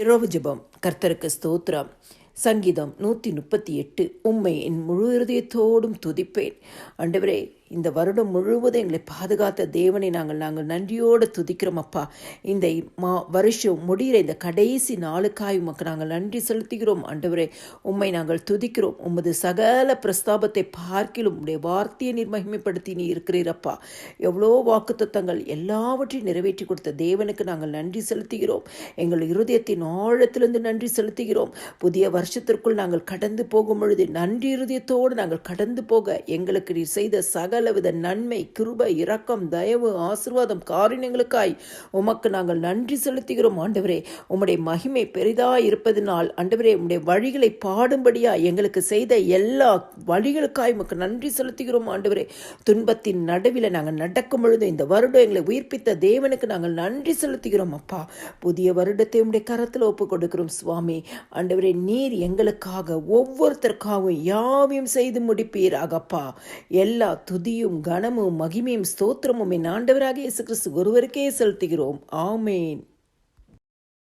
இரவு ஜெபம். கர்த்தருக்கு ஸ்தோத்திரம். சங்கீதம் 138. உம்மை என் முழு இருதயத்தோடும் துதிப்பேன். ஆண்டவரே, இந்த வருடம் முழுவதும் எங்களை பாதுகாத்த தேவனை நாங்கள் நன்றியோடு துதிக்கிறோம் அப்பா. இந்த வருஷம் முடிகிற இந்த கடைசி நாளுக்காய் உமக்கு நாங்கள் நன்றி செலுத்துகிறோம் ஆண்டவரே. உம்மை நாங்கள் துதிக்கிறோம். உமது சகல பிரஸ்தாபத்தை பார்க்கிலும் உம்முடைய வார்த்தையை நீர் மகிமைப்படுத்தி நீ இருக்கிறீரப்பா. எவ்வளோ வாக்குத்தத்தங்கள் எல்லாவற்றையும் நிறைவேற்றி கொடுத்த தேவனுக்கு நாங்கள் நன்றி செலுத்துகிறோம். எங்கள் இருதயத்தின் ஆழத்திலிருந்து நன்றி செலுத்துகிறோம். புதிய வருஷத்திற்குள் நாங்கள் கடந்து போகும் பொழுது நன்றி இருதயத்தோடு நாங்கள் கடந்து போக எங்களுக்கு நீர் செய்த சகலவித நன்மை, கிருபை, இரக்கம், தயவு, ஆசீர்வாதம், காரியங்களுக்காய் உமக்கு நாங்கள் நன்றி செலுத்துகிறோம் ஆண்டவரே. உம்முடைய மகிமை பெரிதாய் இருப்பதனால் ஆண்டவரே, உம்முடைய வழிகளை பாடும்படியா எங்களுக்கு செய்த எல்லா வழிகளுக்காய் உமக்கு நன்றி செலுத்துகிறோம் ஆண்டவரே. துன்பத்தின் நடுவில் நாங்கள் நடக்கும் பொழுது இந்த வருடம் எங்களை உயிர்ப்பித்த தேவனுக்கு நாங்கள் நன்றி செலுத்துகிறோம் அப்பா. புதிய வருடத்தை உம்முடைய கரத்தில் ஒப்புக் கொடுக்கிறோம் சுவாமி. ஆண்டவரே, நீர் எங்களுக்காக ஒவ்வொருத்தருக்காகவும் யாவையும் செய்து முடிப்பீராகப்பா. எல்லா துதியும் கனமும் மகிமையும் ஸ்தோத்திரமும் என் ஆண்டவராகிய இயேசு கிறிஸ்து ஒருவருக்கே செலுத்துகிறோம். ஆமேன்.